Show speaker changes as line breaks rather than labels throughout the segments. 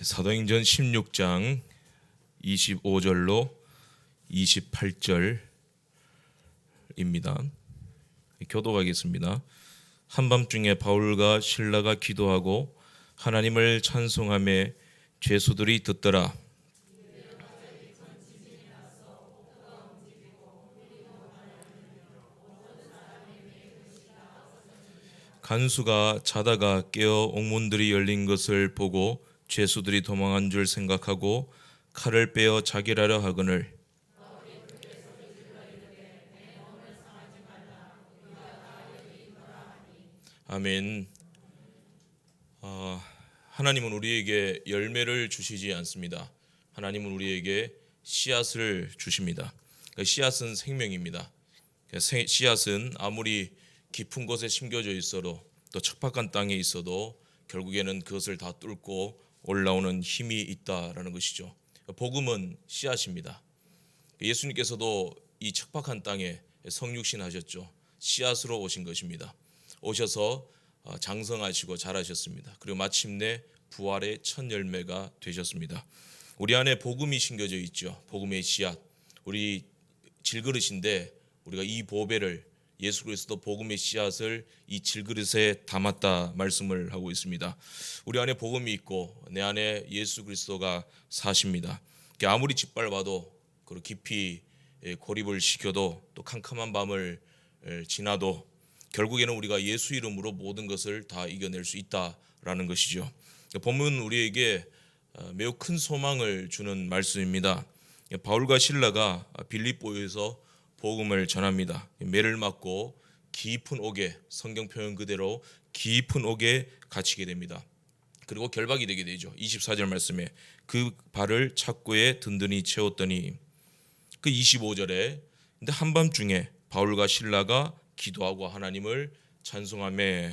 사도행전 16장 25절로 28절입니다. 교독하겠습니다. 한밤중에 바울과 실라가 기도하고 하나님을 찬송하며 죄수들이 듣더라. 간수가 자다가 깨어 옥문들이 열린 것을 보고 죄수들이 도망한 줄 생각하고 칼을 빼어 자결하려 하거늘 아멘. 하나님은 우리에게 열매를 주시지 않습니다. 하나님은 우리에게 씨앗을 주십니다. 씨앗은 생명입니다. 씨앗은 아무리 깊은 곳에 심겨져 있어도 또 척박한 땅에 있어도 결국에는 그것을 다 뚫고 올라오는 힘이 있다라는 것이죠. 복음은 씨앗입니다. 예수님께서도 이 척박한 땅에 성육신 하셨죠. 씨앗으로 오신 것입니다. 오셔서 장성하시고 자라셨습니다. 그리고 마침내 부활의 첫 열매가 되셨습니다. 우리 안에 복음이 심겨져 있죠. 복음의 씨앗. 우리 질그릇인데 우리가 이 보배를 예수 그리스도 복음의 씨앗을 이 질그릇에 담았다 말씀을 하고 있습니다. 우리 안에 복음이 있고 내 안에 예수 그리스도가 사십니다. 아무리 짓밟아도 그리고 깊이 고립을 시켜도 또 캄캄한 밤을 지나도 결국에는 우리가 예수 이름으로 모든 것을 다 이겨낼 수 있다라는 것이죠. 본문은 우리에게 매우 큰 소망을 주는 말씀입니다. 바울과 실라가 빌립보에서 복음을 전합니다. 매를 맞고 깊은 옥에, 성경 표현 그대로 깊은 옥에 갇히게 됩니다. 그리고 결박이 되게 되죠. 24절 말씀에 그 발을 착고에 든든히 채웠더니 그 25절에 근데 한밤중에 바울과 실라가 기도하고 하나님을 찬송하며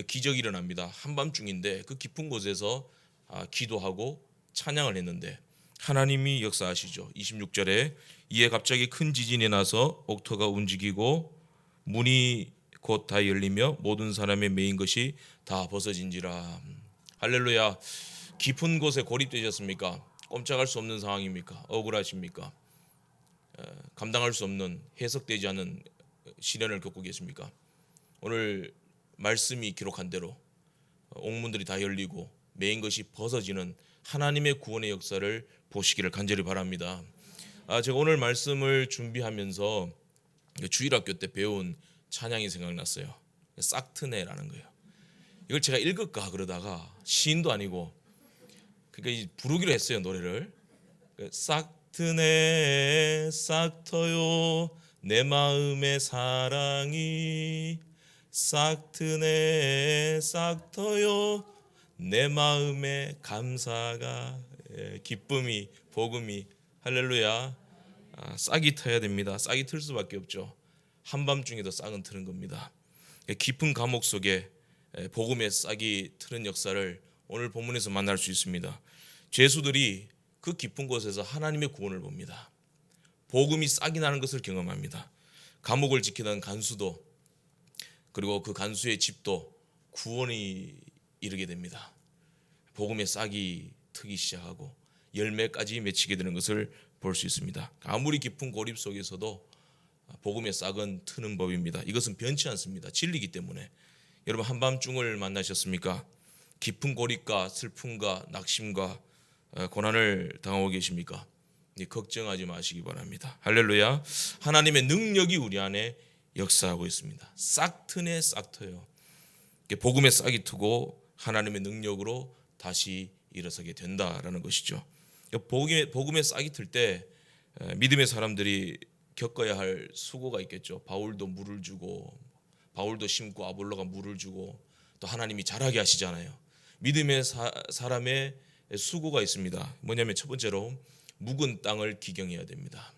기적이 일어납니다. 한밤중인데 그 깊은 곳에서 기도하고 찬양을 했는데 하나님이 역사하시죠. 26절에 이에 갑자기 큰 지진이 나서 옥토가 움직이고 문이 곧 다 열리며 모든 사람의 매인 것이 다 벗어진지라. 할렐루야. 깊은 곳에 고립되셨습니까? 꼼짝할 수 없는 상황입니까? 억울하십니까? 감당할 수 없는 해석되지 않은 시련을 겪고 계십니까? 오늘 말씀이 기록한 대로 옥문들이 다 열리고 매인 것이 벗어지는 하나님의 구원의 역사를 보시기를 간절히 바랍니다. 제가 오늘 말씀을 준비하면서 주일학교 때 배운 찬양이 생각났어요. 싹트네라는 거예요. 이걸 제가 읽을까 그러다가 시인도 아니고 그러니까 부르기로 했어요. 노래를 싹트네 싹터요 내 마음의 사랑이 싹트네 싹터요 내 마음의 감사가 기쁨이 복음이 할렐루야. 싹이 트야 됩니다. 싹이 틀 수밖에 없죠. 한밤중에도 싹은 트는 겁니다. 깊은 감옥 속에 복음의 싹이 트는 역사를 오늘 본문에서 만날 수 있습니다. 죄수들이 그 깊은 곳에서 하나님의 구원을 봅니다. 복음이 싹이 나는 것을 경험합니다. 감옥을 지키던 간수도 그리고 그 간수의 집도 구원이 이르게 됩니다. 복음의 싹이 트기 시작하고 열매까지 맺히게 되는 것을 볼 수 있습니다. 아무리 깊은 고립 속에서도 복음의 싹은 트는 법입니다. 이것은 변치 않습니다. 진리이기 때문에. 여러분 한밤중을 만나셨습니까? 깊은 고립과 슬픔과 낙심과 고난을 당하고 계십니까? 걱정하지 마시기 바랍니다. 할렐루야. 하나님의 능력이 우리 안에 역사하고 있습니다. 싹 트네 싹 터요. 복음의 싹이 트고 하나님의 능력으로 다시 일어서게 된다라는 것이죠. 복음의 싹이 틀 때 믿음의 사람들이 겪어야 할 수고가 있겠죠. 바울도 물을 주고 바울도 심고 아볼로가 물을 주고 또 하나님이 자라게 하시잖아요. 믿음의 사람의 수고가 있습니다. 뭐냐면 첫 번째로 묵은 땅을 기경해야 됩니다.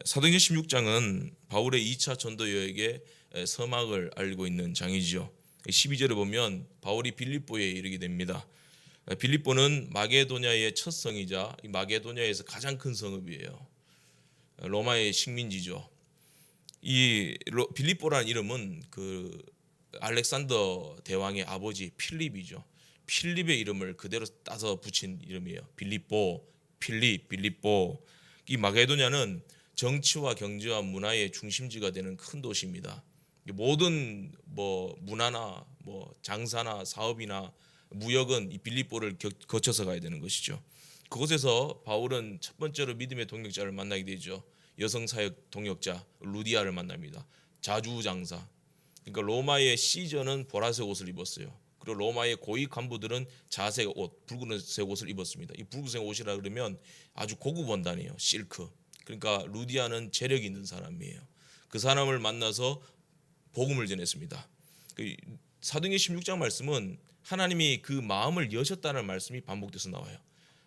사도행전 16장은 바울의 2차 전도 여행의 서막을 알고 있는 장이죠. 12절에 보면 바울이 빌립보에 이르게 됩니다. 빌립보는 마게도냐의 첫 성이자 마게도냐에서 가장 큰 성읍이에요. 로마의 식민지죠. 이 빌립보라는 이름은 그 알렉산더 대왕의 아버지 필립이죠. 필립의 이름을 그대로 따서 붙인 이름이에요. 빌립보, 빌립보. 이 마게도냐는 정치와 경제와 문화의 중심지가 되는 큰 도시입니다. 모든 문화나 장사나 사업이나 무역은 이 빌립보를 거쳐서 가야 되는 것이죠. 그곳에서 바울은 첫 번째로 믿음의 동역자를 만나게 되죠. 여성 사역 동역자 루디아를 만납니다. 자주장사. 그러니까 로마의 시저는 보라색 옷을 입었어요. 그리고 로마의 고위 간부들은 자색 옷, 붉은색 옷을 입었습니다. 이 붉은색 옷이라 그러면 아주 고급 원단이에요. 실크. 그러니까 루디아는 재력 있는 사람이에요. 그 사람을 만나서 복음을 전했습니다. 사도행전 16장 말씀은 하나님이 그 마음을 여셨다는 말씀이 반복돼서 나와요.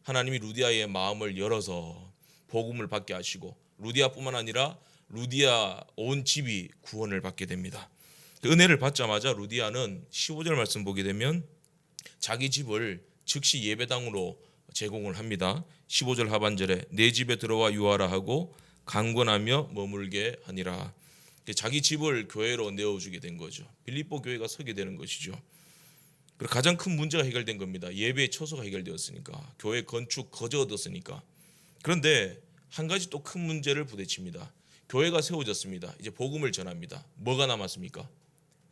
하나님이 루디아의 마음을 열어서 복음을 받게 하시고 루디아뿐만 아니라 루디아 온 집이 구원을 받게 됩니다. 그 은혜를 받자마자 루디아는 15절 말씀 보게 되면 자기 집을 즉시 예배당으로 제공을 합니다. 15절 하반절에 내 집에 들어와 유하라 하고 강권하며 머물게 하니라. 자기 집을 교회로 내어주게 된 거죠. 빌립보 교회가 서게 되는 것이죠. 그리고 가장 큰 문제가 해결된 겁니다. 예배의 처소가 해결되었으니까, 교회 건축 거저 얻었으니까. 그런데 한 가지 또 큰 문제를 부딪힙니다. 교회가 세워졌습니다. 이제 복음을 전합니다. 뭐가 남았습니까?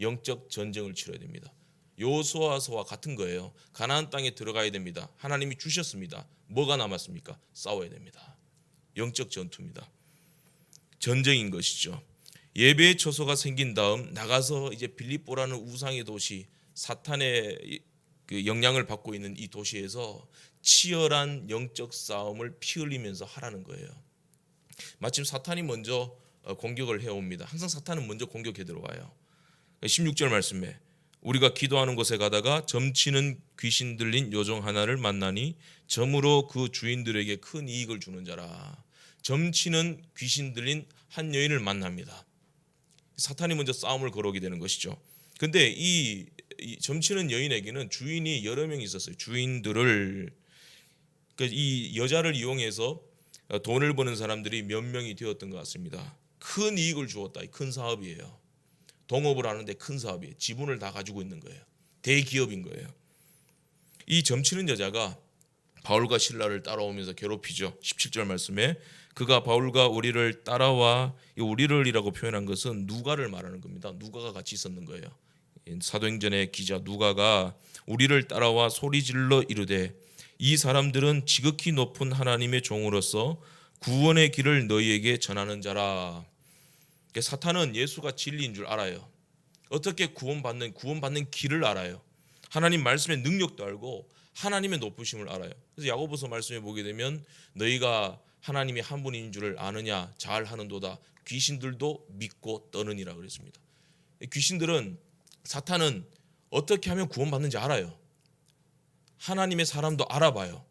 영적 전쟁을 치러야 됩니다. 여호수아서와 같은 거예요. 가나안 땅에 들어가야 됩니다. 하나님이 주셨습니다. 뭐가 남았습니까? 싸워야 됩니다. 영적 전투입니다. 전쟁인 것이죠. 예배의 처소가 생긴 다음 나가서 이제 빌립보라는 우상의 도시, 사탄의 그 영향을 받고 있는 이 도시에서 치열한 영적 싸움을 피 흘리면서 하라는 거예요. 마침 사탄이 먼저 공격을 해옵니다. 항상 사탄은 먼저 공격해 들어와요. 16절 말씀에 우리가 기도하는 곳에 가다가 점치는 귀신 들린 요정 하나를 만나니 점으로 그 주인들에게 큰 이익을 주는 자라. 점치는 귀신 들린 한 여인을 만납니다. 사탄이 먼저 싸움을 걸어오게 되는 것이죠. 근데 이 점치는 여인에게는 주인이 여러 명이 있었어요. 주인들을, 그러니까 이 여자를 이용해서 돈을 버는 사람들이 몇 명이 되었던 것 같습니다. 큰 이익을 주었다. 큰 사업이에요. 동업을 하는데 큰 사업이에요. 지분을 다 가지고 있는 거예요. 대기업인 거예요. 이 점치는 여자가 바울과 실라를 따라오면서 괴롭히죠. 17절 말씀에 그가 바울과 우리를 따라와, 이 우리를이라고 표현한 것은 누가를 말하는 겁니다. 누가가 같이 있었는 거예요. 사도행전의 기자 누가가 우리를 따라와 소리질러 이르되 이 사람들은 지극히 높은 하나님의 종으로서 구원의 길을 너희에게 전하는 자라. 사탄은 예수가 진리인 줄 알아요. 어떻게 구원받는 길을 알아요. 하나님 말씀의 능력도 알고 하나님의 높으심을 알아요. 그래서 야고보서 말씀에 보게 되면 너희가 하나님이 한 분인 줄을 아느냐 잘 하는도다. 귀신들도 믿고 떠느니라 그랬습니다. 귀신들은, 사탄은 어떻게 하면 구원받는지 알아요. 하나님의 사람도 알아봐요.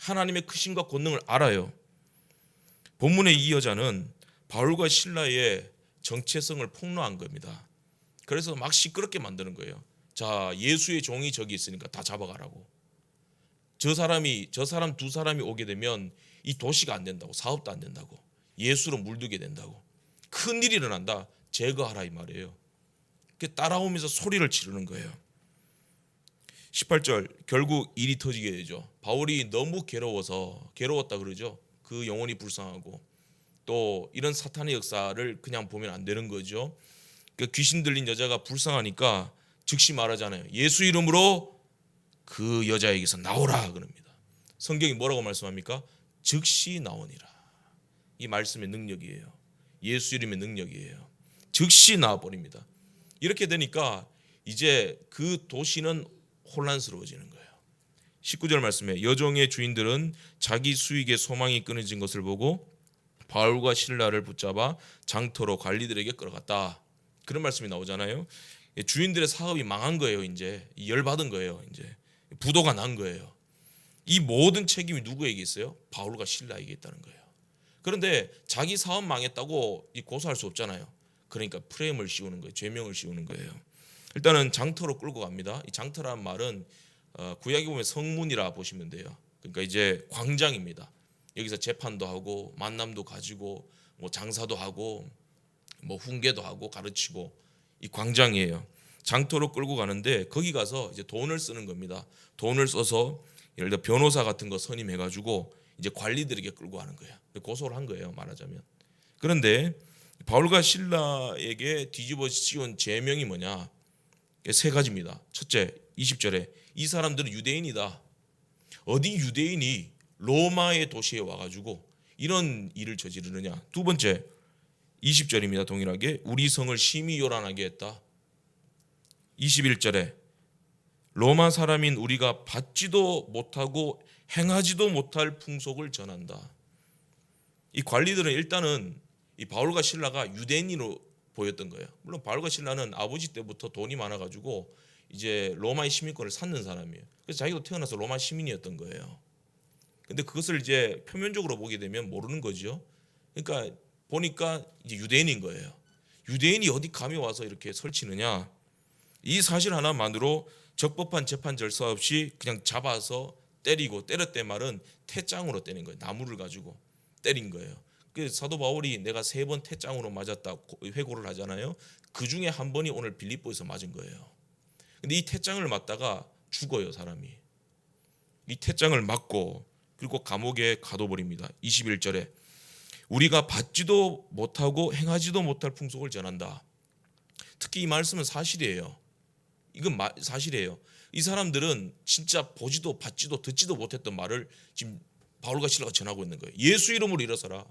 하나님의 크심과 권능을 알아요. 본문의 이 여자는 바울과 실라의 정체성을 폭로한 겁니다. 그래서 막 시끄럽게 만드는 거예요. 자, 예수의 종이 저기 있으니까 다 잡아가라고. 저 사람 두 사람이 오게 되면 이 도시가 안 된다고, 사업도 안 된다고, 예수로 물들게 된다고, 큰 일이 일어난다, 제거하라 이 말이에요. 따라오면서 소리를 지르는 거예요. 18절 결국 일이 터지게 되죠. 바울이 너무 괴로웠다 그러죠. 그 영혼이 불쌍하고 또 이런 사탄의 역사를 그냥 보면 안 되는 거죠. 귀신 들린 여자가 불쌍하니까 즉시 말하잖아요. 예수 이름으로 그 여자에게서 나오라 그럽니다. 성경이 뭐라고 말씀합니까? 즉시 나오니라. 이 말씀의 능력이에요. 예수 이름의 능력이에요. 즉시 나와버립니다. 이렇게 되니까 이제 그 도시는 혼란스러워지는 거예요. 19절 말씀에 여종의 주인들은 자기 수익의 소망이 끊어진 것을 보고 바울과 실라를 붙잡아 장터로 관리들에게 끌어갔다. 그런 말씀이 나오잖아요. 주인들의 사업이 망한 거예요. 이제 열받은 거예요. 이제 부도가 난 거예요. 이 모든 책임이 누구에게 있어요? 바울과 실라에게 있다는 거예요. 그런데 자기 사업 망했다고 고소할 수 없잖아요. 그러니까 프레임을 씌우는 거예요. 죄명을 씌우는 거예요. 일단은 장터로 끌고 갑니다. 이 장터라는 말은 구약에 보면 성문이라 보시면 돼요. 그러니까 이제 광장입니다. 여기서 재판도 하고 만남도 가지고 장사도 하고 훈계도 하고 가르치고 이 광장이에요. 장터로 끌고 가는데 거기 가서 이제 돈을 쓰는 겁니다. 돈을 써서 예를 들어 변호사 같은 거 선임해가지고 이제 관리들에게 끌고 가는 거야. 고소를 한 거예요, 말하자면. 그런데 바울과 실라에게 뒤집어 씌운 죄명이 뭐냐? 세 가지입니다. 첫째, 20절에 이 사람들은 유대인이다. 어디 유대인이 로마의 도시에 와가지고 이런 일을 저지르느냐? 두 번째, 20절입니다. 동일하게 우리 성을 심히 요란하게 했다. 21절에 로마 사람인 우리가 받지도 못하고 행하지도 못할 풍속을 전한다. 이 관리들은 일단은 이 바울과 실라가 유대인으로 보였던 거예요. 물론 바울과 실라는 아버지 때부터 돈이 많아가지고 이제 로마의 시민권을 샀는 사람이에요. 그래서 자기도 태어나서 로마 시민이었던 거예요. 근데 그것을 이제 표면적으로 보게 되면 모르는 거죠. 그러니까 보니까 이제 유대인인 거예요. 유대인이 어디 감히 와서 이렇게 설치느냐? 이 사실 하나만으로 적법한 재판 절차 없이 그냥 잡아서 때리고, 때렸대 말은 태장으로 때린 거예요. 나무를 가지고 때린 거예요. 그 사도 바울이 내가 3번 태장으로 맞았다 회고를 하잖아요. 그 중에 한 번이 오늘 빌립보에서 맞은 거예요. 근데 이 태장을 맞다가 죽어요, 사람이. 이 태장을 맞고 그리고 감옥에 가둬버립니다. 21절에 우리가 받지도 못하고 행하지도 못할 풍속을 전한다. 특히 이 말씀은 사실이에요. 이건 사실이에요. 이 사람들은 진짜 보지도 받지도 듣지도 못했던 말을 지금 바울과 실라가 전하고 있는 거예요. 예수 이름으로 일어서라.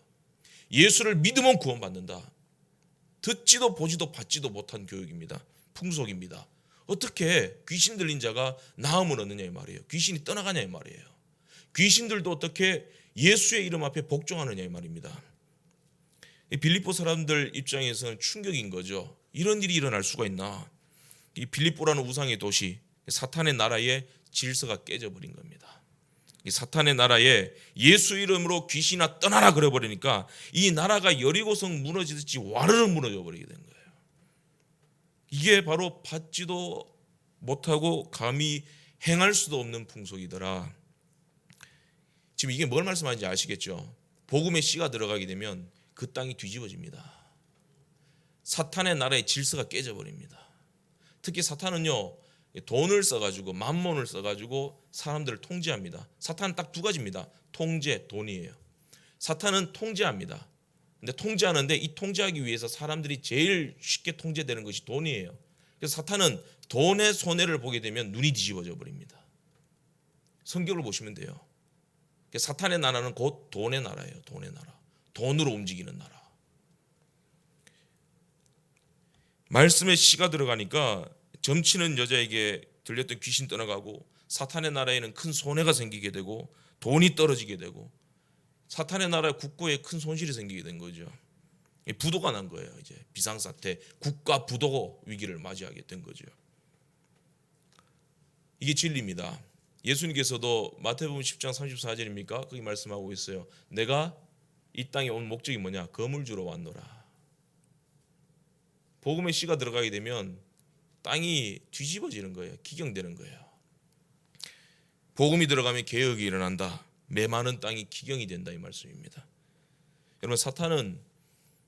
예수를 믿으면 구원받는다. 듣지도 보지도 받지도 못한 교육입니다. 풍속입니다. 어떻게 귀신 들린 자가 나음을 얻느냐 이 말이에요. 귀신이 떠나가냐 이 말이에요. 귀신들도 어떻게 예수의 이름 앞에 복종하느냐 이 말입니다. 이 빌립보 사람들 입장에서는 충격인 거죠. 이런 일이 일어날 수가 있나. 이 빌립보라는 우상의 도시, 사탄의 나라의 질서가 깨져버린 겁니다. 이 사탄의 나라에 예수 이름으로 귀신아 떠나라 그래버리니까 이 나라가 여리고성 무너지듯이 와르르 무너져 버리게 된 거예요. 이게 바로 받지도 못하고 감히 행할 수도 없는 풍속이더라. 지금 이게 뭘 말씀하는지 아시겠죠? 복음의 씨가 들어가게 되면 그 땅이 뒤집어집니다. 사탄의 나라의 질서가 깨져버립니다. 특히 사탄은요, 돈을 써가지고 만몬을 써가지고 사람들을 통제합니다. 사탄은 딱 두 가지입니다. 통제, 돈이에요. 사탄은 통제합니다. 근데 통제하는데 이 통제하기 위해서 사람들이 제일 쉽게 통제되는 것이 돈이에요. 그래서 사탄은 돈의 손해를 보게 되면 눈이 뒤집어져 버립니다. 성경을 보시면 돼요. 사탄의 나라는 곧 돈의 나라예요. 돈의 나라. 돈으로 움직이는 나라. 말씀에 씨가 들어가니까 점치는 여자에게 들렸던 귀신 떠나가고 사탄의 나라에는 큰 손해가 생기게 되고 돈이 떨어지게 되고 사탄의 나라 국고에 큰 손실이 생기게 된 거죠. 부도가 난 거예요. 이제 비상사태, 국가 부도 위기를 맞이하게 된 거죠. 이게 진리입니다. 예수님께서도 마태복음 10장 34절입니까? 거기 말씀하고 있어요. 내가 이 땅에 온 목적이 뭐냐? 검을 주러 왔노라. 복음의 씨가 들어가게 되면 땅이 뒤집어지는 거예요. 기경되는 거예요. 복음이 들어가면 개혁이 일어난다. 메마른 땅이 기경이 된다 이 말씀입니다. 여러분 사탄은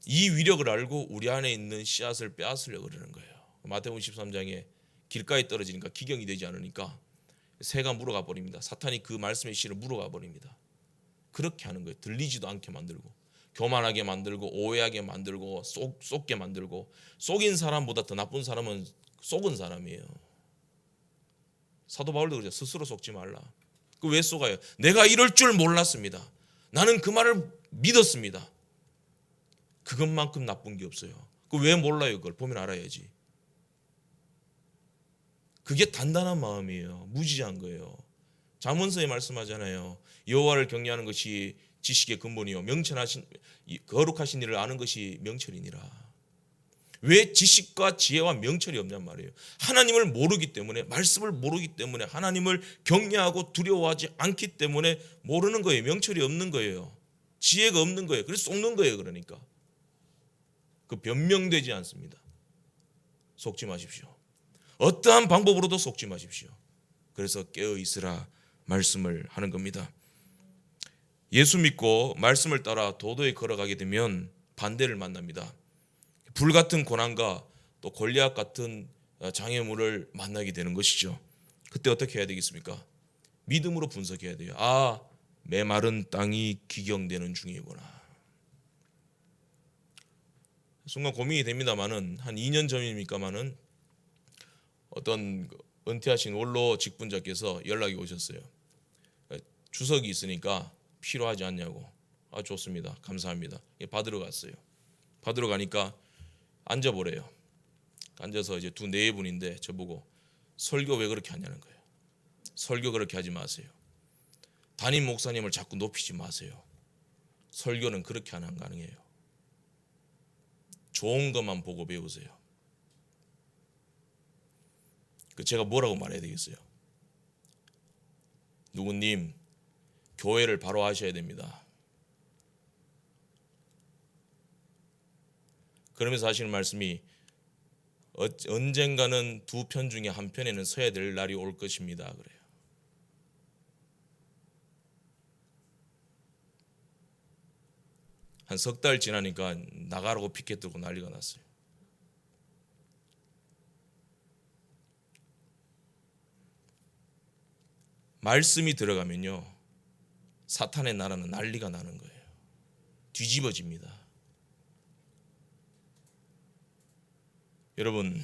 이 위력을 알고 우리 안에 있는 씨앗을 빼앗으려고 그러는 거예요. 마태복음 13장에 길가에 떨어지니까 기경이 되지 않으니까 새가 물어가 버립니다. 사탄이 그 말씀의 씨를 물어가 버립니다. 그렇게 하는 거예요. 들리지도 않게 만들고 교만하게 만들고 오해하게 만들고 속게 만들고 속인 사람보다 더 나쁜 사람은 속은 사람이에요. 사도 바울도 그러죠. 스스로 속지 말라. 그 왜 속아요? 내가 이럴 줄 몰랐습니다. 나는 그 말을 믿었습니다. 그것만큼 나쁜 게 없어요. 그 왜 몰라요? 그걸 보면 알아야지. 그게 단단한 마음이에요. 무지한 거예요. 잠언서에 말씀하잖아요. 여호와를 경외하는 것이 지식의 근본이요 명철하신 거룩하신 일을 아는 것이 명철이니라. 왜 지식과 지혜와 명철이 없냔 말이에요. 하나님을 모르기 때문에, 말씀을 모르기 때문에, 하나님을 경외하고 두려워하지 않기 때문에 모르는 거예요. 명철이 없는 거예요. 지혜가 없는 거예요. 그래서 속는 거예요. 그러니까 그 변명되지 않습니다. 속지 마십시오. 어떠한 방법으로도 속지 마십시오. 그래서 깨어 있으라 말씀을 하는 겁니다. 예수 믿고 말씀을 따라 도도히 걸어가게 되면 반대를 만납니다. 불같은 고난과 또 골리앗 같은 장애물을 만나게 되는 것이죠. 그때 어떻게 해야 되겠습니까? 믿음으로 분석해야 돼요. 아, 메마른 땅이 기경되는 중이구나. 순간 고민이 됩니다만은 한 2년 전입니까만은 어떤 은퇴하신 원로 직분자께서 연락이 오셨어요. 주석이 있으니까 필요하지 않냐고. 아, 좋습니다. 감사합니다. 받으러 갔어요. 받으러 가니까 앉아보래요. 앉아서 이제 네 분인데 저보고 설교 왜 그렇게 하냐는 거예요. 설교 그렇게 하지 마세요. 담임 목사님을 자꾸 높이지 마세요. 설교는 그렇게 안 가능해요. 좋은 것만 보고 배우세요. 제가 뭐라고 말해야 되겠어요? 누구님, 교회를 바로 하셔야 됩니다. 그러면서 하시는 말씀이 언젠가는 두 편 중에 한 편에는 서야 될 날이 올 것입니다. 그래요. 한 석 달 지나니까 나가라고 피켓 들고 난리가 났어요. 말씀이 들어가면요, 사탄의 나라는 난리가 나는 거예요. 뒤집어집니다. 여러분,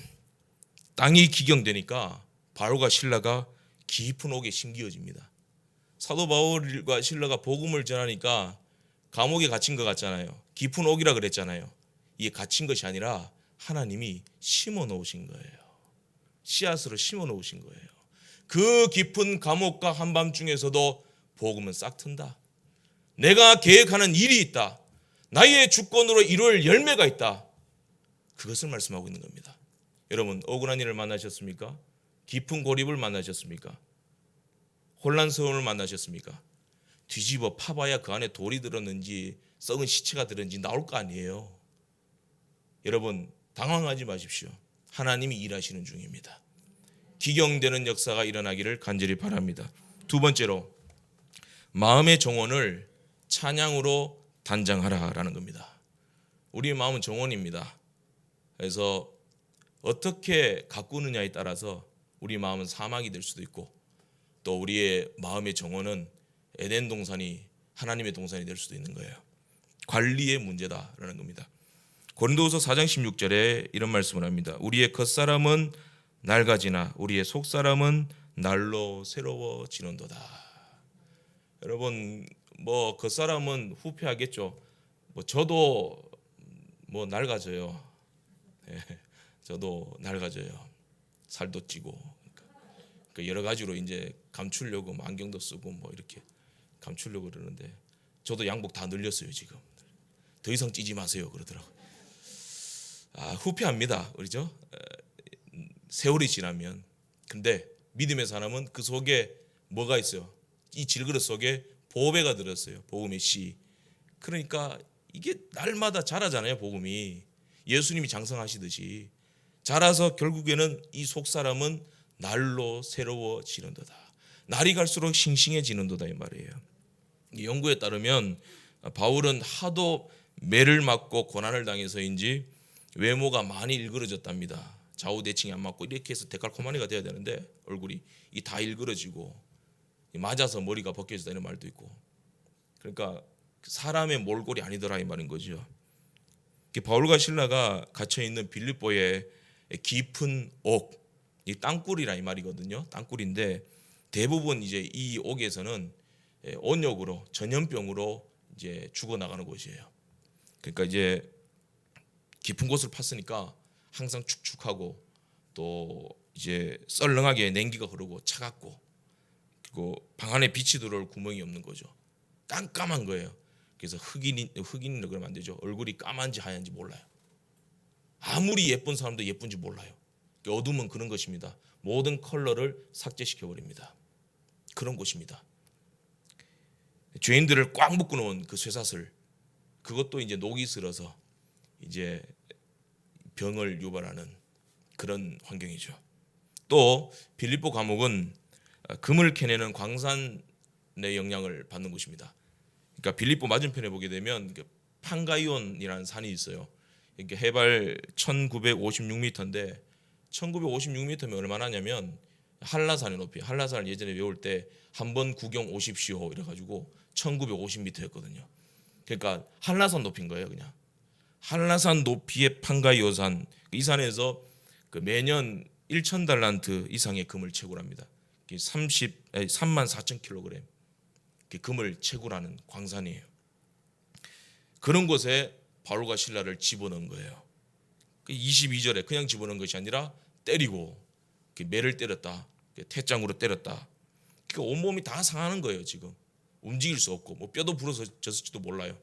땅이 기경되니까 바울과 실라가 깊은 옥에 심기어집니다. 사도 바울과 실라가 복음을 전하니까 감옥에 갇힌 것 같잖아요. 깊은 옥이라 그랬잖아요. 이게 갇힌 것이 아니라 하나님이 심어 놓으신 거예요. 씨앗으로 심어 놓으신 거예요. 그 깊은 감옥과 한밤중에서도 복음은 싹 튼다. 내가 계획하는 일이 있다. 나의 주권으로 이룰 열매가 있다. 그것을 말씀하고 있는 겁니다. 여러분, 억울한 일을 만나셨습니까? 깊은 고립을 만나셨습니까? 혼란스러움을 만나셨습니까? 뒤집어 파봐야 그 안에 돌이 들었는지 썩은 시체가 들었는지 나올 거 아니에요. 여러분, 당황하지 마십시오. 하나님이 일하시는 중입니다. 기경되는 역사가 일어나기를 간절히 바랍니다. 두 번째로, 마음의 정원을 찬양으로 단장하라라는 겁니다. 우리 마음은 정원입니다. 그래서 어떻게 가꾸느냐에 따라서 우리 마음은 사막이 될 수도 있고, 또 우리의 마음의 정원은 에덴 동산이 하나님의 동산이 될 수도 있는 거예요. 관리의 문제다라는 겁니다. 고린도후서 4장 16절에 이런 말씀을 합니다. 우리의 겉사람은 낡아지나 우리의 속사람은 날로 새로워지는도다. 여러분, 뭐 겉사람은 후패하겠죠. 저도 낡아져요. 저도 낡아져요. 살도 찌고. 그러니까 여러 가지로 이제 감추려고 안경도 쓰고 이렇게 감추려고 그러는데, 저도 양복 다 늘렸어요. 지금 더 이상 찌지 마세요 그러더라고요. 후패합니다. 그렇죠? 세월이 지나면. 근데 믿음의 사람은 그 속에 뭐가 있어요? 이 질그릇 속에 보배가 들었어요. 복음의 씨. 그러니까 이게 날마다 자라잖아요. 복음이 예수님이 장성하시듯이 자라서 결국에는 이 속사람은 날로 새로워지는도다. 날이 갈수록 싱싱해지는도다 이 말이에요. 연구에 따르면 바울은 하도 매를 맞고 고난을 당해서인지 외모가 많이 일그러졌답니다. 좌우대칭이 안 맞고 이렇게 해서 데칼코마니가 돼야 되는데 얼굴이 다 일그러지고 맞아서 머리가 벗겨지다 이런 말도 있고, 그러니까 사람의 몰골이 아니더라 이 말인 거죠. 바울과 실라가 갇혀 있는 빌립보의 깊은 옥, 이 땅굴이라 이 말이거든요. 땅굴인데 대부분 이제 이 옥에서는 온역으로 전염병으로 이제 죽어 나가는 곳이에요. 그러니까 이제 깊은 곳을 팠으니까 항상 축축하고 또 이제 썰렁하게 냉기가 흐르고 차갑고, 그리고 방 안에 빛이 들어올 구멍이 없는 거죠. 깜깜한 거예요. 그래서 흑인이라고 그러면 안 되죠. 얼굴이 까만지 하얀지 몰라요. 아무리 예쁜 사람도 예쁜지 몰라요. 어둠은 그런 것입니다. 모든 컬러를 삭제시켜 버립니다. 그런 곳입니다. 죄인들을 꽉 묶어 놓은 그 쇠사슬, 그것도 이제 녹이 슬어서 이제 병을 유발하는 그런 환경이죠. 또 빌립보 감옥은 금을 캐내는 광산의 영향을 받는 곳입니다. 그러니까 빌립보 맞은편에 보게 되면 판가이온이라는 산이 있어요. 이게 해발 1956m인데 1956m면 얼마나 하냐면 한라산의 높이. 한라산을 예전에 외울 때 한 번 구경 오십시오 이래가지고 1950m였거든요. 그러니까 한라산 높이인 거예요. 그냥 한라산 높이의 판가이어산. 이 산에서 그 매년 1,000달란트 이상의 금을 채굴합니다. 34,000kg 금을 채굴하는 광산이에요. 그런 곳에 바울과 실라를 집어넣은 거예요. 22절에 그냥 집어넣은 것이 아니라 때리고 매를 때렸다, 태장으로 때렸다. 그러니까 온몸이 다 상하는 거예요. 지금 움직일 수 없고 뭐 뼈도 부러졌을지도 몰라요.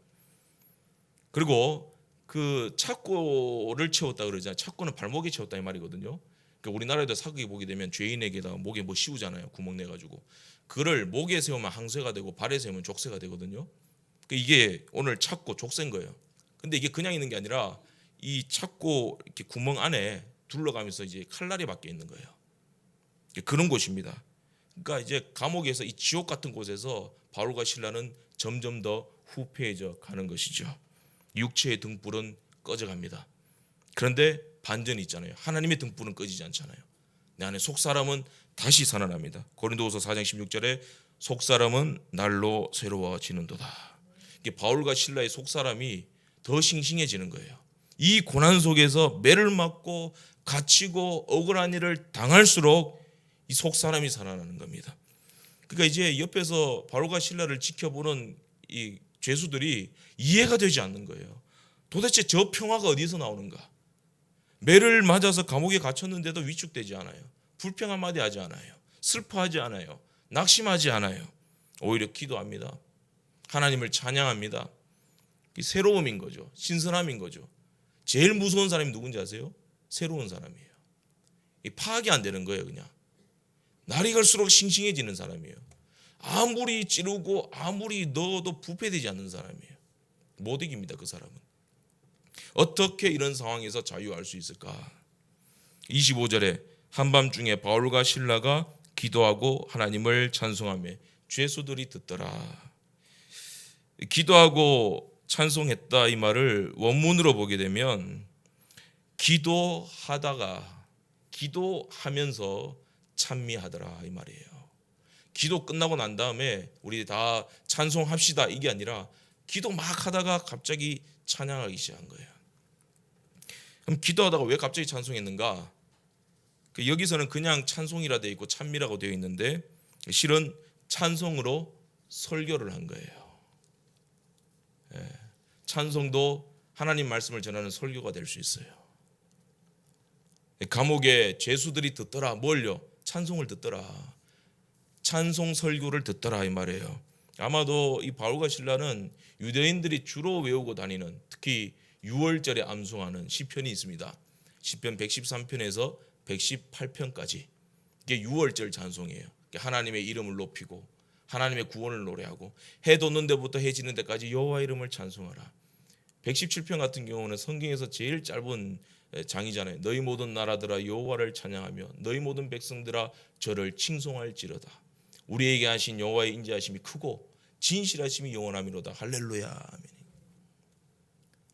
그리고 그 착고를 채웠다 그러잖아요. 착고는 발목에 채웠다 이 말이거든요. 그러니까 우리나라에도 사극에 보게 되면 죄인에게다가 목에 뭐 씌우잖아요. 구멍 내 가지고 그를 목에 세우면 항쇠가 되고 발에 세우면 족쇄가 되거든요. 그러니까 이게 오늘 착고 족쇄인 거예요. 근데 이게 그냥 있는 게 아니라 이 착고 이렇게 구멍 안에 둘러가면서 이제 칼날이 박혀 있는 거예요. 그런 곳입니다. 그러니까 이제 감옥에서 이 지옥 같은 곳에서 바울과 실라는 점점 더 후패해져 가는 것이죠. 육체의 등불은 꺼져갑니다. 그런데 반전이 있잖아요. 하나님의 등불은 꺼지지 않잖아요. 내 안에 속사람은 다시 살아납니다. 고린도후서 4장 16절에 속사람은 날로 새로워지는도다. 이게 바울과 실라의 속사람이 더 싱싱해지는 거예요. 이 고난 속에서 매를 맞고 갇히고 억울한 일을 당할수록 이 속사람이 살아나는 겁니다. 그러니까 이제 옆에서 바울과 실라를 지켜보는 이 죄수들이 이해가 되지 않는 거예요. 도대체 저 평화가 어디서 나오는가? 매를 맞아서 감옥에 갇혔는데도 위축되지 않아요. 불평 한마디 하지 않아요. 슬퍼하지 않아요. 낙심하지 않아요. 오히려 기도합니다. 하나님을 찬양합니다. 새로움인 거죠. 신선함인 거죠. 제일 무서운 사람이 누군지 아세요? 새로운 사람이에요. 파악이 안 되는 거예요. 그냥 날이 갈수록 싱싱해지는 사람이에요. 아무리 찌르고 아무리 넣어도 부패되지 않는 사람이에요. 못 이깁니다. 그 사람은. 어떻게 이런 상황에서 자유할 수 있을까? 25절에 한밤중에 바울과 실라가 기도하고 하나님을 찬송하며 죄수들이 듣더라. 기도하고 찬송했다 이 말을 원문으로 보게 되면 기도하면서 찬미하더라 이 말이에요. 기도 끝나고 난 다음에 우리 다 찬송합시다 이게 아니라 기도 막 하다가 갑자기 찬양하기 시작한 거예요. 그럼 기도하다가 왜 갑자기 찬송했는가? 여기서는 그냥 찬송이라 되어 있고 찬미라고 되어 있는데 실은 찬송으로 설교를 한 거예요. 찬송도 하나님 말씀을 전하는 설교가 될 수 있어요. 감옥에 죄수들이 듣더라. 뭘요? 찬송을 듣더라. 찬송 설교를 듣더라 이 말이에요. 아마도 이 바울과 실라는 유대인들이 주로 외우고 다니는 특히 6월절에 암송하는 시편이 있습니다. 시편 113편에서 118편까지 이게 6월절 찬송이에요. 하나님의 이름을 높이고 하나님의 구원을 노래하고 해 돋는 데부터 해 지는 데까지 여호와 이름을 찬송하라. 117편 같은 경우는 성경에서 제일 짧은 장이잖아요. 너희 모든 나라들아 여호와를 찬양하며 너희 모든 백성들아 저를 칭송할지로다. 우리에게 하신 여호와의 인자하심이 크고 진실하심이 영원하미로다. 할렐루야. 아멘.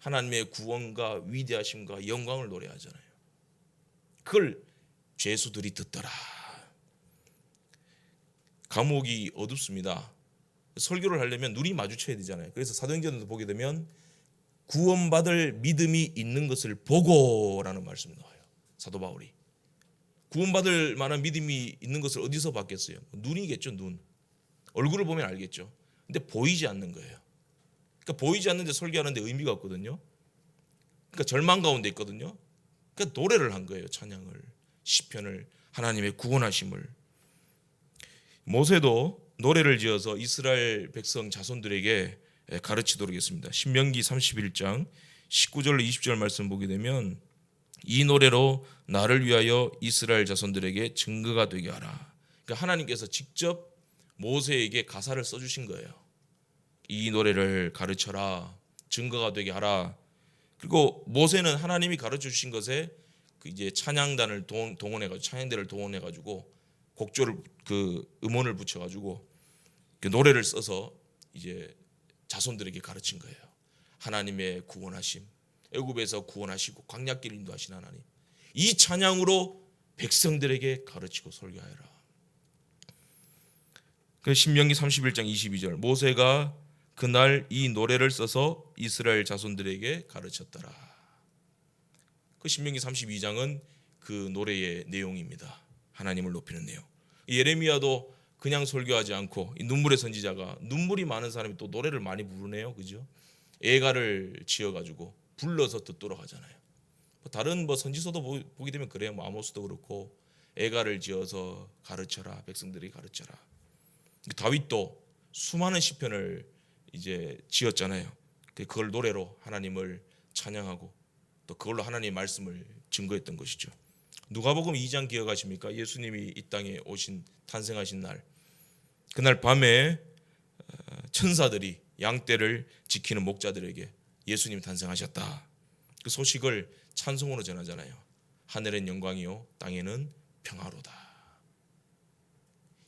하나님의 구원과 위대하심과 영광을 노래하잖아요. 그걸 죄수들이 듣더라. 감옥이 어둡습니다. 설교를 하려면 눈이 마주쳐야 되잖아요. 그래서 사도행전에도 보게 되면 구원받을 믿음이 있는 것을 보고라는 말씀이 나와요. 사도 바울이 구원받을 만한 믿음이 있는 것을 어디서 봤겠어요? 눈이겠죠. 눈. 얼굴을 보면 알겠죠. 근데 보이지 않는 거예요. 그러니까 보이지 않는데 설교하는데 의미가 없거든요. 그러니까 절망 가운데 있거든요. 그러니까 노래를 한 거예요. 찬양을, 시편을, 하나님의 구원하심을. 모세도 노래를 지어서 이스라엘 백성 자손들에게 가르치도록 했습니다. 신명기 31장 19절로 20절 말씀 보게 되면 이 노래로 나를 위하여 이스라엘 자손들에게 증거가 되게 하라. 그러니까 하나님께서 직접 모세에게 가사를 써주신 거예요. 이 노래를 가르쳐라, 증거가 되게 하라. 그리고 모세는 하나님이 가르쳐 주신 것에 이제 찬양단을 동원해가지고 찬양대를 동원해가지고 곡조를 음원을 붙여가지고 노래를 써서 이제 자손들에게 가르친 거예요. 하나님의 구원하심, 애굽에서 구원하시고 광야길 인도하신 하나님. 이 찬양으로 백성들에게 가르치고 설교하여라. 그 신명기 31장 22절 모세가 그날 이 노래를 써서 이스라엘 자손들에게 가르쳤더라. 그 신명기 32장은 그 노래의 내용입니다. 하나님을 높이는 내용. 예레미야도 그냥 설교하지 않고 이 눈물의 선지자가 눈물이 많은 사람이 또 노래를 많이 부르네요. 그죠? 애가를 지어가지고 불러서 듣도록 하잖아요. 다른 선지서도 보게 되면 그래요. 아모스도 그렇고 애가를 지어서 가르쳐라, 백성들이 가르쳐라. 다윗도 수많은 시편을 이제 지었잖아요. 그걸 노래로 하나님을 찬양하고 또 그걸로 하나님의 말씀을 증거했던 것이죠. 누가복음 2장 기억하십니까? 예수님이 이 땅에 탄생하신 날, 그날 밤에 천사들이 양떼를 지키는 목자들에게 예수님이 탄생하셨다. 그 소식을 찬송으로 전하잖아요. 하늘엔 영광이요 땅에는 평화로다.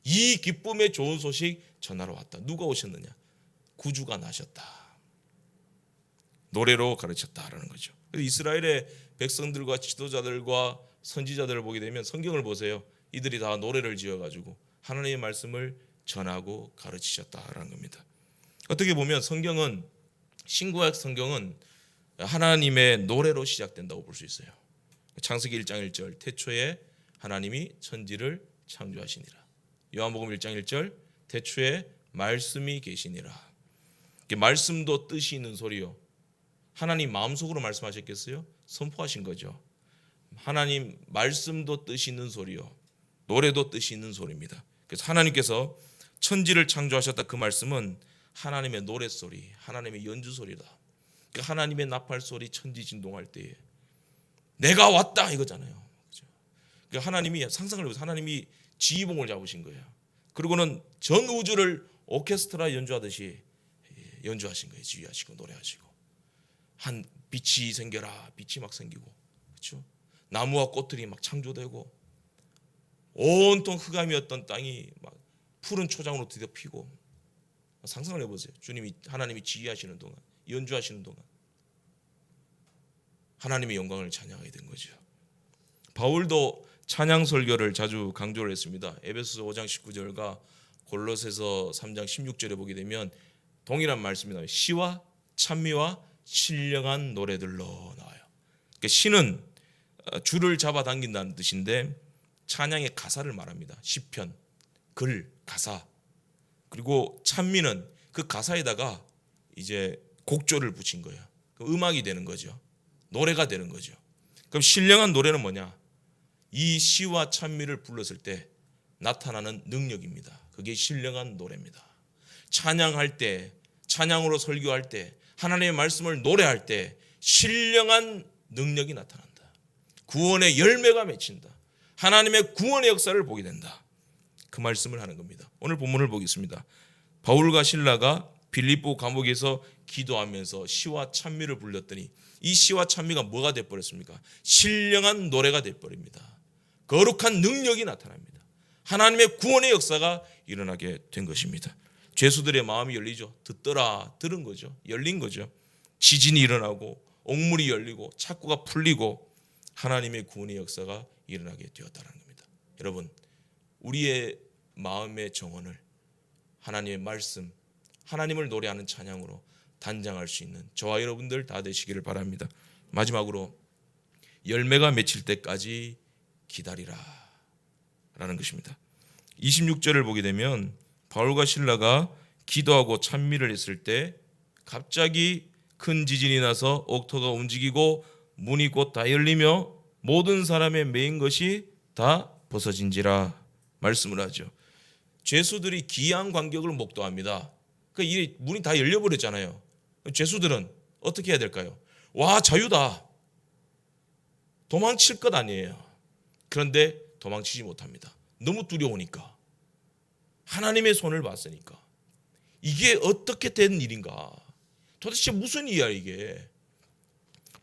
이 기쁨의 좋은 소식 전하러 왔다. 누가 오셨느냐? 구주가 나셨다. 노래로 가르쳤다라는 거죠. 이스라엘의 백성들과 지도자들과 선지자들을 보게 되면 성경을 보세요. 이들이 다 노래를 지어가지고 하나님의 말씀을 전하고 가르치셨다라는 겁니다. 어떻게 보면 성경은 신구약 성경은 하나님의 노래로 시작된다고 볼 수 있어요. 창세기 1장 1절 태초에 하나님이 천지를 창조하시니라. 요한복음 1장 1절 태초에 말씀이 계시니라. 말씀도 뜻이 있는 소리요. 하나님 마음속으로 말씀하셨겠어요? 선포하신 거죠. 하나님 말씀도 뜻이 있는 소리요. 노래도 뜻이 있는 소리입니다. 그래서 하나님께서 천지를 창조하셨다. 그 말씀은 하나님의 노랫소리, 하나님의 연주소리다. 하나님의 나팔소리 천지 진동할 때에 내가 왔다 이거잖아요. 그렇죠? 하나님이 상상을 해보세요. 하나님이 지휘봉을 잡으신 거예요. 그리고는 전 우주를 오케스트라 연주하듯이 연주하신 거예요. 지휘하시고 노래하시고 한 빛이 생겨라. 빛이 막 생기고 그렇죠? 나무와 꽃들이 막 창조되고 온통 흑암이었던 땅이 막 푸른 초장으로 드디어 피고 상상을 해보세요. 하나님이 지휘하시는 동안 연주하시는 동안 하나님의 영광을 찬양하게 된 거죠. 바울도 찬양 설교를 자주 강조를 했습니다. 에베소서 5장 19절과 골로새서 3장 16절에 보게 되면 동일한 말씀이 나와요. 시와 찬미와 신령한 노래들로 나와요. 그러니까 시는 줄을 잡아당긴다는 뜻인데 찬양의 가사를 말합니다. 시편, 글, 가사. 그리고 찬미는 그 가사에다가 이제 곡조를 붙인 거예요. 음악이 되는 거죠. 노래가 되는 거죠. 그럼 신령한 노래는 뭐냐? 이 시와 찬미를 불렀을 때 나타나는 능력입니다. 그게 신령한 노래입니다. 찬양할 때, 찬양으로 설교할 때, 하나님의 말씀을 노래할 때 신령한 능력이 나타난다. 구원의 열매가 맺힌다. 하나님의 구원의 역사를 보게 된다. 그 말씀을 하는 겁니다. 오늘 본문을 보겠습니다. 바울과 실라가 빌립보 감옥에서 기도하면서 시와 찬미를 불렀더니 이 시와 찬미가 뭐가 되어버렸습니까? 신령한 노래가 되어버립니다. 거룩한 능력이 나타납니다. 하나님의 구원의 역사가 일어나게 된 것입니다. 죄수들의 마음이 열리죠. 듣더라 들은 거죠. 열린 거죠. 지진이 일어나고 옥물이 열리고 착고가 풀리고 하나님의 구원의 역사가 일어나게 되었다는 겁니다. 여러분, 우리의 마음의 정원을 하나님의 말씀, 하나님을 노래하는 찬양으로 단장할 수 있는 저와 여러분들 다 되시기를 바랍니다. 마지막으로 열매가 맺힐 때까지 기다리라 라는 것입니다. 26절을 보게 되면 바울과 실라가 기도하고 찬미를 했을 때 갑자기 큰 지진이 나서 옥토가 움직이고 문이 곧 다 열리며 모든 사람의 매인 것이 다 벗어진지라 말씀을 하죠. 죄수들이 기이한 광경을 목도합니다. 이 문이 다 열려버렸잖아요. 죄수들은 어떻게 해야 될까요? 와, 자유다. 도망칠 것 아니에요. 그런데 도망치지 못합니다. 너무 두려우니까. 하나님의 손을 봤으니까. 이게 어떻게 된 일인가? 도대체 무슨 일이야 이게?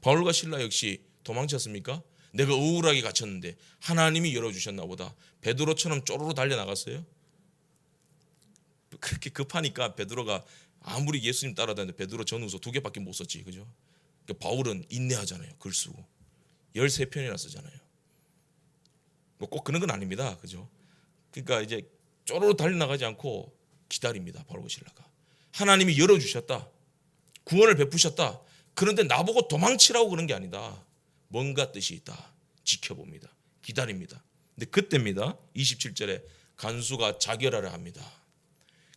바울과 실라 역시 도망쳤습니까? 내가 우울하게 갇혔는데 하나님이 열어주셨나 보다. 베드로처럼 쪼르르 달려나갔어요? 그렇게 급하니까 베드로가 아무리 예수님 따라다니는데 베드로 전후서 2개밖에 못 썼지, 그죠? 그러니까 바울은 인내하잖아요. 글 쓰고 13편이나 쓰잖아요. 뭐 꼭 그런 건 아닙니다. 그죠? 그러니까 이제 쪼르르 달려나가지 않고 기다립니다. 바울과 실라가. 하나님이 열어주셨다. 구원을 베푸셨다. 그런데 나보고 도망치라고 그런 게 아니다. 뭔가 뜻이 있다. 지켜봅니다. 기다립니다. 근데 그때입니다. 27절에 간수가 자결하려 합니다.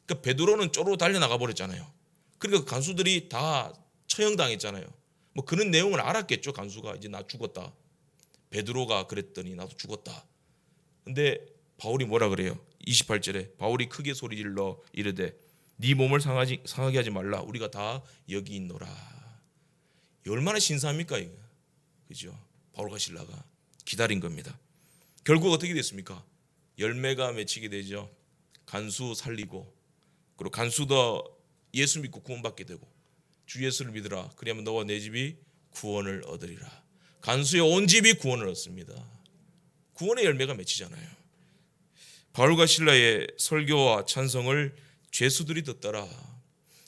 그러니까 베드로는 쪼르르 달려나가 버렸잖아요. 그러니까 간수들이 다 처형당했잖아요. 뭐 그런 내용을 알았겠죠. 간수가 이제 나 죽었다. 베드로가 그랬더니 나도 죽었다. 근데 바울이 뭐라 그래요? 28절에 바울이 크게 소리질러 이르되 네 몸을 상하게 하지 말라. 우리가 다 여기 있노라. 얼마나 신사합니까 이거? 그죠? 바울과 실라가 기다린 겁니다. 결국 어떻게 됐습니까? 열매가 맺히게 되죠. 간수 살리고, 그리고 간수도 예수 믿고 구원받게 되고, 주 예수를 믿으라. 그리하면 너와 내 집이 구원을 얻으리라. 간수의 온 집이 구원을 얻습니다. 구원의 열매가 맺히잖아요. 바울과 실라의 설교와 찬송을 죄수들이 듣더라.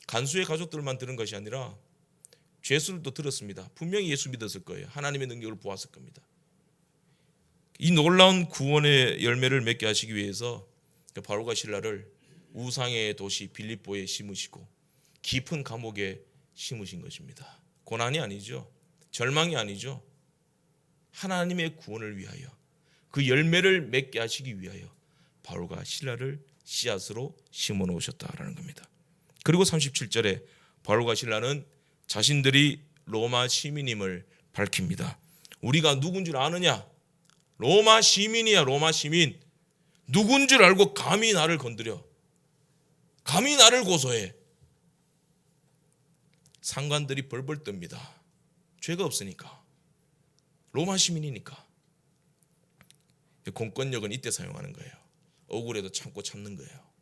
간수의 가족들만 들은 것이 아니라 죄수들도 들었습니다. 분명히 예수 믿었을 거예요. 하나님의 능력을 보았을 겁니다. 이 놀라운 구원의 열매를 맺게 하시기 위해서 바울과 실라를 우상의 도시 빌립보에 심으시고 깊은 감옥에 심으신 것입니다. 고난이 아니죠. 절망이 아니죠. 하나님의 구원을 위하여, 그 열매를 맺게 하시기 위하여 바울과 실라를 씨앗으로 심어 놓으셨다라는 겁니다. 그리고 37절에 바울과 실라는 자신들이 로마 시민임을 밝힙니다. 우리가 누군 줄 아느냐? 로마 시민이야. 로마 시민. 누군 줄 알고 감히 나를 건드려? 감히 나를 고소해? 상관들이 벌벌 뜹니다. 죄가 없으니까. 로마 시민이니까. 공권력은 이때 사용하는 거예요. 억울해도 참고 참는 거예요.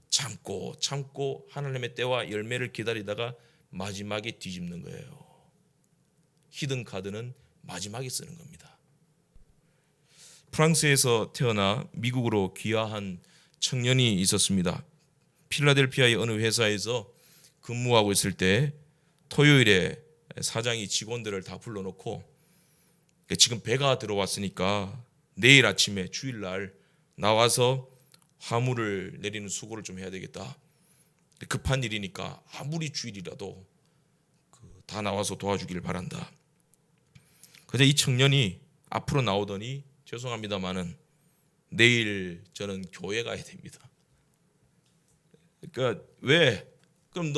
참고 하나님의 때와 열매를 기다리다가 마지막에 뒤집는 거예요. 히든 카드는 마지막에 쓰는 겁니다. 프랑스에서 태어나 미국으로 귀화한 청년이 있었습니다. 필라델피아의 어느 회사에서 근무하고 있을 때 토요일에 사장이 직원들을 다 불러놓고 지금 배가 들어왔으니까 내일 아침에 주일날 나와서 화물을 내리는 수고를 좀 해야 되겠다. 급한 일이니까 아무리 주일이라도 다 나와서 도와주기를 바란다. 그래서 이 청년이 앞으로 나오더니 죄송합니다마는 내일 저는 교회 가야 됩니다. 그러니까 왜? 그럼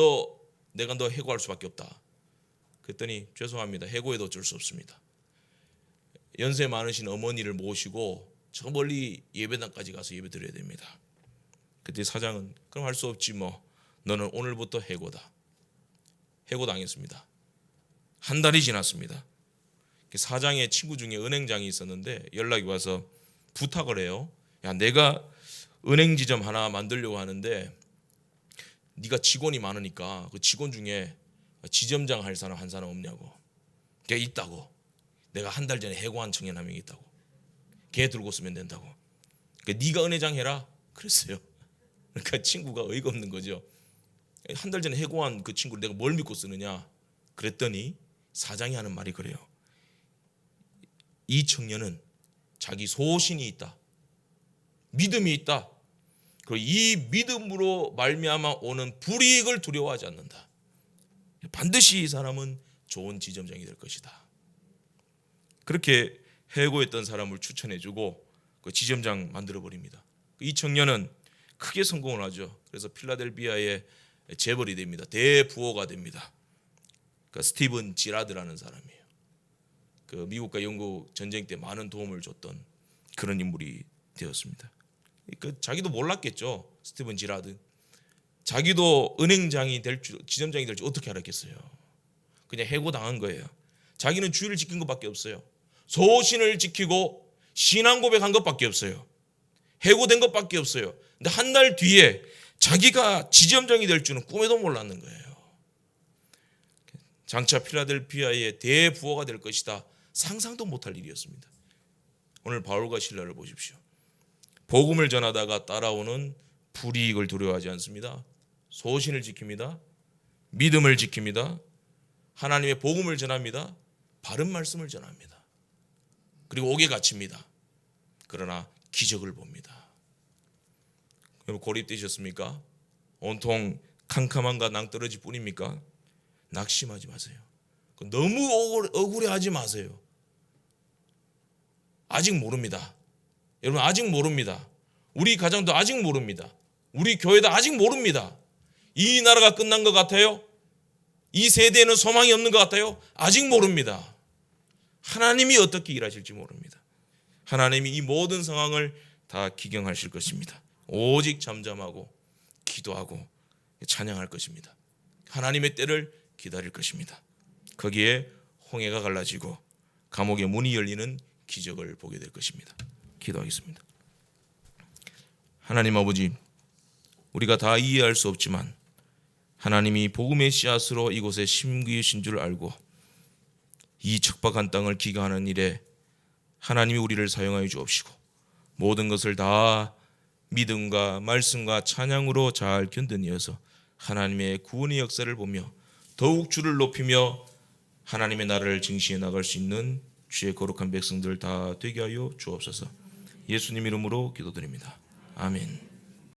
내가 너 해고할 수밖에 없다. 그랬더니 죄송합니다. 해고해도 어쩔 수 없습니다. 연세 많으신 어머니를 모시고 저 멀리 예배당까지 가서 예배 드려야 됩니다. 그때 사장은 그럼 할 수 없지 뭐. 너는 오늘부터 해고다. 해고당했습니다. 한 달이 지났습니다. 사장의 친구 중에 은행장이 있었는데 연락이 와서 부탁을 해요. 야, 내가 은행 지점 하나 만들려고 하는데 네가 직원이 많으니까 그 직원 중에 지점장 할 사람 한 사람 없냐고. 걔 있다고. 내가 한 달 전에 해고한 청년 한 명 있다고. 걔 들고 쓰면 된다고. 그러니까 네가 은행장 해라 그랬어요. 그러니까 친구가 어이가 없는 거죠. 한 달 전에 해고한 그 친구를 내가 뭘 믿고 쓰느냐. 그랬더니 사장이 하는 말이 그래요. 이 청년은 자기 소신이 있다. 믿음이 있다. 그리고 이 믿음으로 말미암아 오는 불이익을 두려워하지 않는다. 반드시 이 사람은 좋은 지점장이 될 것이다. 그렇게 해고했던 사람을 추천해주고 그 지점장 만들어버립니다. 이 청년은 크게 성공을 하죠. 그래서 필라델피아의 재벌이 됩니다. 대부호가 됩니다. 그 스티븐 지라드라는 사람이에요. 그 미국과 영국 전쟁 때 많은 도움을 줬던 그런 인물이 되었습니다. 그 자기도 몰랐겠죠. 스티븐 지라드. 자기도 은행장이 될 줄, 지점장이 될 줄 어떻게 알았겠어요. 그냥 해고당한 거예요. 자기는 주의를 지킨 것밖에 없어요. 소신을 지키고 신앙 고백한 것밖에 없어요. 해고된 것밖에 없어요. 근데 한 달 뒤에 자기가 지점장이 될 줄은 꿈에도 몰랐는 거예요. 장차 필라델피아의 대부호가 될 것이다. 상상도 못할 일이었습니다. 오늘 바울과 실라를 보십시오. 복음을 전하다가 따라오는 불이익을 두려워하지 않습니다. 소신을 지킵니다. 믿음을 지킵니다. 하나님의 복음을 전합니다. 바른 말씀을 전합니다. 그리고 옥에 갇힙니다. 그러나 기적을 봅니다. 여러분 고립되셨습니까? 온통 캄캄함과 낭떠러지 뿐입니까? 낙심하지 마세요. 너무 억울해하지 마세요. 아직 모릅니다. 여러분 아직 모릅니다. 우리 가정도 아직 모릅니다. 우리 교회도 아직 모릅니다. 이 나라가 끝난 것 같아요? 이 세대에는 소망이 없는 것 같아요? 아직 모릅니다. 하나님이 어떻게 일하실지 모릅니다. 하나님이 이 모든 상황을 다 기경하실 것입니다. 오직 잠잠하고 기도하고 찬양할 것입니다. 하나님의 때를 기다릴 것입니다. 거기에 홍해가 갈라지고 감옥의 문이 열리는 기적을 보게 될 것입니다. 기도하겠습니다. 하나님 아버지, 우리가 다 이해할 수 없지만 하나님이 복음의 씨앗으로 이곳에 심기신 줄 알고 이 척박한 땅을 기가하는 일에 하나님이 우리를 사용하여 주옵시고 모든 것을 다 믿음과 말씀과 찬양으로 잘 견뎌내어서 하나님의 구원의 역사를 보며 더욱 주를 높이며 하나님의 나라를 증시해 나갈 수 있는 주의 거룩한 백성들 다 되게 하여 주옵소서. 예수님 이름으로 기도드립니다. 아멘.